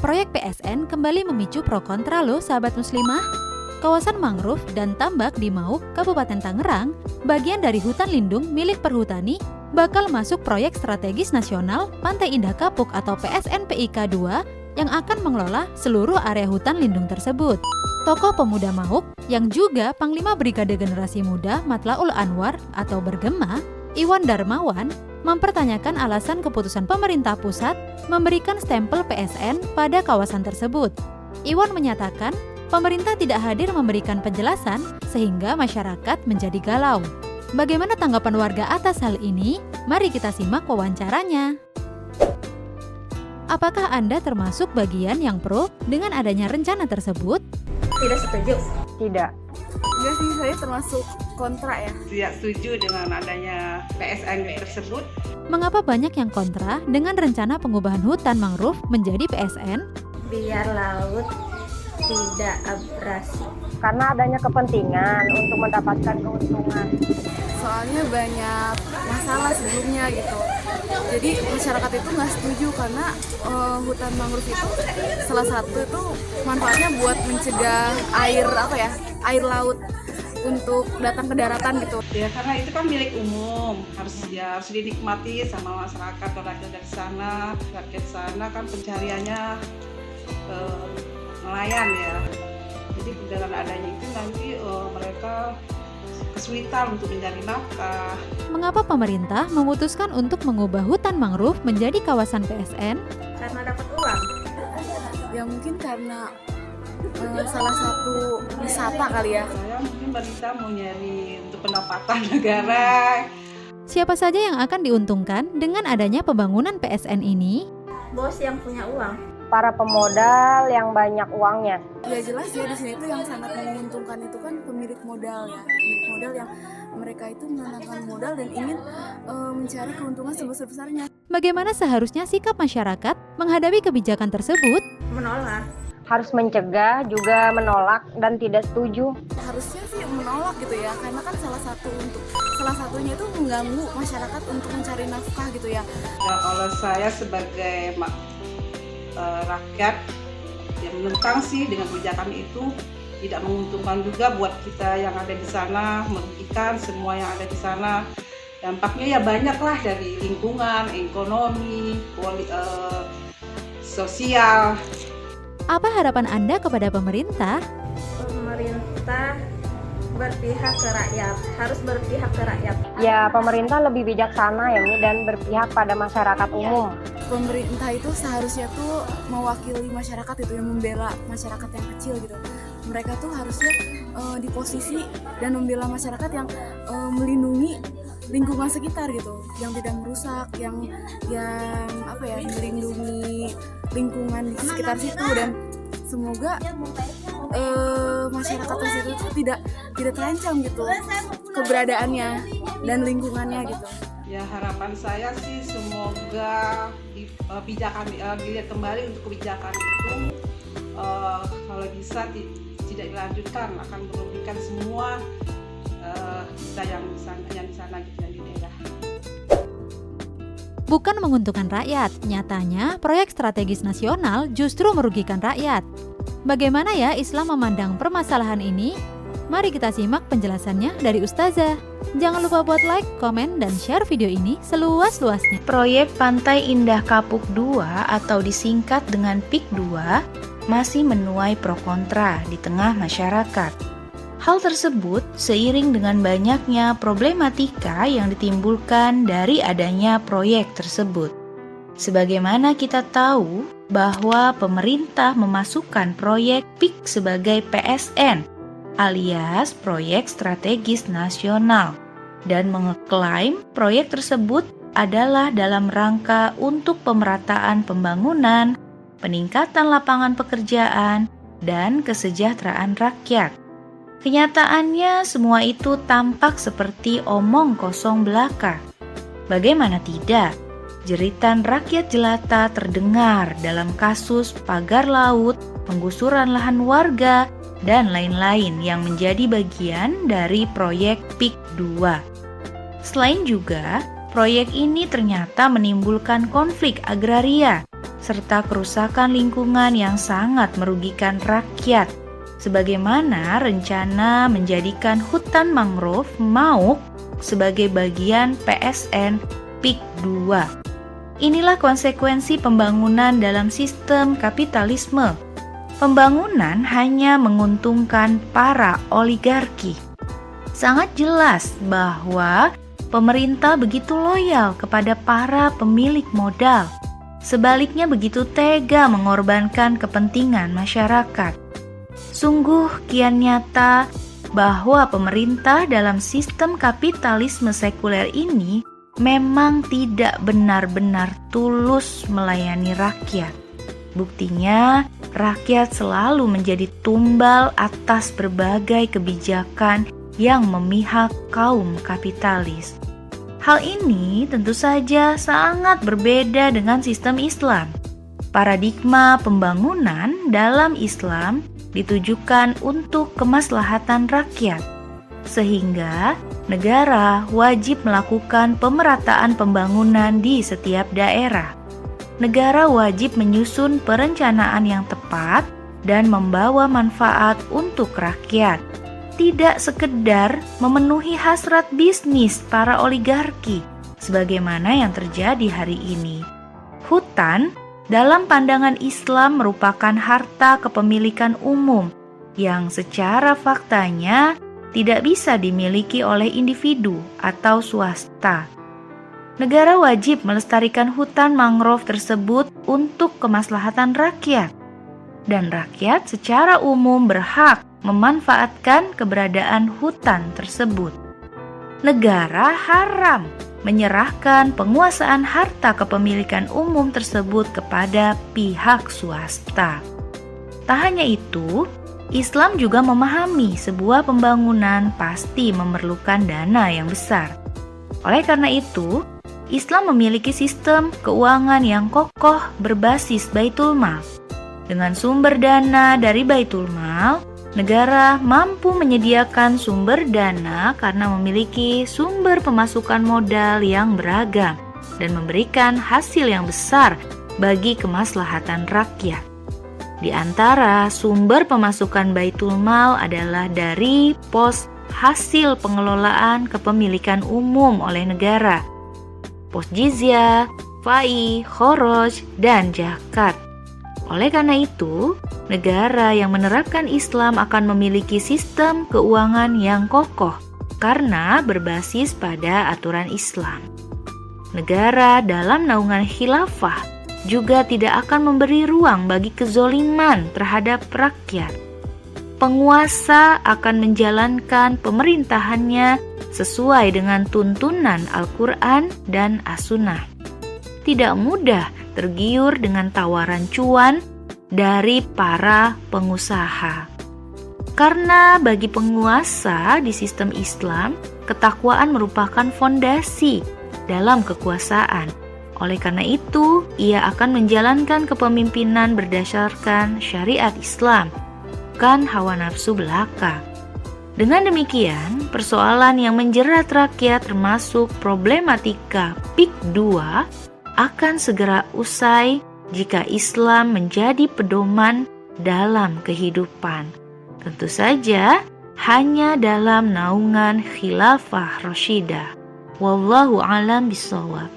Proyek PSN kembali memicu pro kontra loh sahabat muslimah. Kawasan mangrove dan tambak di Mauk, Kabupaten Tangerang, bagian dari hutan lindung milik Perhutani, bakal masuk proyek strategis nasional Pantai Indah Kapuk atau PSNPIK 2 yang akan mengelola seluruh area hutan lindung tersebut. Tokoh pemuda Mauk yang juga Panglima Brigade Generasi Muda Matlaul Anwar atau Bergema, Iwan Darmawan, mempertanyakan alasan keputusan pemerintah pusat memberikan stempel PSN pada kawasan tersebut. Iwan menyatakan pemerintah tidak hadir memberikan penjelasan sehingga masyarakat menjadi galau. Bagaimana tanggapan warga atas hal ini? Mari kita simak wawancaranya. Apakah Anda termasuk bagian yang pro dengan adanya rencana tersebut? Tidak setuju. Tidak. Enggak sih, saya termasuk kontra ya. Tidak setuju dengan adanya PSN tersebut. Mengapa banyak yang kontra dengan rencana pengubahan hutan mangrove menjadi PSN? Biar laut tidak abrasi. Karena adanya kepentingan untuk mendapatkan keuntungan. Soalnya banyak masalah sebelumnya gitu. Jadi masyarakat itu nggak setuju karena hutan mangrove itu salah satu itu manfaatnya buat mencegah air laut untuk datang ke daratan gitu. Ya karena itu kan milik umum, harus dinikmati sama masyarakat rakyat dari sana. Rakyat sana kan pencariannya nelayan ya. Jadi dengan adanya itu nanti mereka kesulitan untuk mencari nafkah. Mengapa pemerintah memutuskan untuk mengubah hutan mangrove menjadi kawasan PSN? Karena dapat uang. Ya mungkin karena salah satu wisata kali ya. Saya mungkin pemerintah mau nyari untuk pendapatan negara. Siapa saja yang akan diuntungkan dengan adanya pembangunan PSN ini? Bos yang punya uang. Para pemodal yang banyak uangnya. Ya jelas ya, di sini tuh yang sangat menguntungkan itu kan pemilik modal ya. Pemilik modal yang mereka itu menanamkan modal dan ingin mencari keuntungan sebesar-besarnya. Bagaimana seharusnya sikap masyarakat menghadapi kebijakan tersebut? Menolak. Harus mencegah, juga menolak dan tidak setuju. Harusnya sih menolak gitu ya, karena kan salah satunya itu mengganggu masyarakat untuk mencari nafkah gitu ya. Ya kalau saya sebagai rakyat yang menentang sih dengan kebijakan itu, tidak menguntungkan juga buat kita yang ada di sana, merugikan semua yang ada di sana. Dampaknya ya banyak lah dari lingkungan, ekonomi, sosial. Apa harapan Anda kepada pemerintah? Pemerintah berpihak ke rakyat. Harus berpihak ke rakyat. Ya, pemerintah lebih bijaksana ya Mi, dan berpihak pada masyarakat umum. Pemerintah itu seharusnya tuh mewakili masyarakat itu, yang membela masyarakat yang kecil gitu. Mereka tuh harusnya di posisi dan membela masyarakat yang melindungi lingkungan sekitar gitu, yang tidak merusak, yang melindungi lingkungan di sekitar situ, dan semoga masyarakat tersebut itu tidak terancam gitu keberadaannya dan lingkungannya gitu. Ya harapan saya sih semoga dilihat kembali untuk kebijakan itu, kalau bisa tidak dilanjutkan, akan merugikan semua kita yang di sana gitu, yang di daerah. Bukan menguntungkan rakyat, nyatanya proyek strategis nasional justru merugikan rakyat. Bagaimana ya Islam memandang permasalahan ini? Mari kita simak penjelasannya dari Ustazah. Jangan lupa buat like, komen, dan share video ini seluas-luasnya. Proyek Pantai Indah Kapuk 2 atau disingkat dengan PIK 2 masih menuai pro kontra di tengah masyarakat. Hal tersebut seiring dengan banyaknya problematika yang ditimbulkan dari adanya proyek tersebut. Sebagaimana kita tahu bahwa pemerintah memasukkan proyek PIK sebagai PSN alias Proyek Strategis Nasional dan mengeklaim proyek tersebut adalah dalam rangka untuk pemerataan pembangunan, peningkatan lapangan pekerjaan, dan kesejahteraan rakyat. Kenyataannya semua itu tampak seperti omong kosong belaka. Bagaimana tidak? Jeritan rakyat jelata terdengar dalam kasus pagar laut, penggusuran lahan warga, dan lain-lain yang menjadi bagian dari proyek PIK 2. Selain juga, proyek ini ternyata menimbulkan konflik agraria, serta kerusakan lingkungan yang sangat merugikan rakyat, sebagaimana rencana menjadikan hutan mangrove Mauk sebagai bagian PSN PIK 2. Inilah konsekuensi pembangunan dalam sistem kapitalisme. Pembangunan hanya menguntungkan para oligarki. Sangat jelas bahwa pemerintah begitu loyal kepada para pemilik modal, sebaliknya begitu tega mengorbankan kepentingan masyarakat. Sungguh kian nyata bahwa pemerintah dalam sistem kapitalisme sekuler ini memang tidak benar-benar tulus melayani rakyat. Buktinya, rakyat selalu menjadi tumbal atas berbagai kebijakan yang memihak kaum kapitalis. Hal ini tentu saja sangat berbeda dengan sistem Islam. Paradigma pembangunan dalam Islam ditujukan untuk kemaslahatan rakyat, sehingga negara wajib melakukan pemerataan pembangunan di setiap daerah. Negara wajib menyusun perencanaan yang tepat dan membawa manfaat untuk rakyat, tidak sekedar memenuhi hasrat bisnis para oligarki, sebagaimana yang terjadi hari ini. Hutan dalam pandangan Islam merupakan harta kepemilikan umum yang secara faktanya tidak bisa dimiliki oleh individu atau swasta. Negara wajib melestarikan hutan mangrove tersebut untuk kemaslahatan rakyat, dan rakyat secara umum berhak memanfaatkan keberadaan hutan tersebut. Negara haram menyerahkan penguasaan harta kepemilikan umum tersebut kepada pihak swasta. Tak hanya itu, Islam juga memahami sebuah pembangunan pasti memerlukan dana yang besar. Oleh karena itu, Islam memiliki sistem keuangan yang kokoh berbasis Baitul Mal. Dengan sumber dana dari Baitul Mal, negara mampu menyediakan sumber dana karena memiliki sumber pemasukan modal yang beragam dan memberikan hasil yang besar bagi kemaslahatan rakyat. Di antara sumber pemasukan Baitul Mal adalah dari pos hasil pengelolaan kepemilikan umum oleh negara, pos jizyah, fai, khoroj, dan zakat. Oleh karena itu, negara yang menerapkan Islam akan memiliki sistem keuangan yang kokoh karena berbasis pada aturan Islam. Negara dalam naungan khilafah juga tidak akan memberi ruang bagi kezoliman terhadap rakyat. Penguasa akan menjalankan pemerintahannya sesuai dengan tuntunan Al-Quran dan As-Sunnah. Tidak mudah tergiur dengan tawaran cuan dari para pengusaha. Karena bagi penguasa di sistem Islam, ketakwaan merupakan fondasi dalam kekuasaan. Oleh karena itu, ia akan menjalankan kepemimpinan berdasarkan syariat Islam, bukan hawa nafsu belaka. Dengan demikian, persoalan yang menjerat rakyat termasuk problematika PIK 2 akan segera usai jika Islam menjadi pedoman dalam kehidupan. Tentu saja hanya dalam naungan khilafah Rasyidah. Wallahu a'lam bishawab.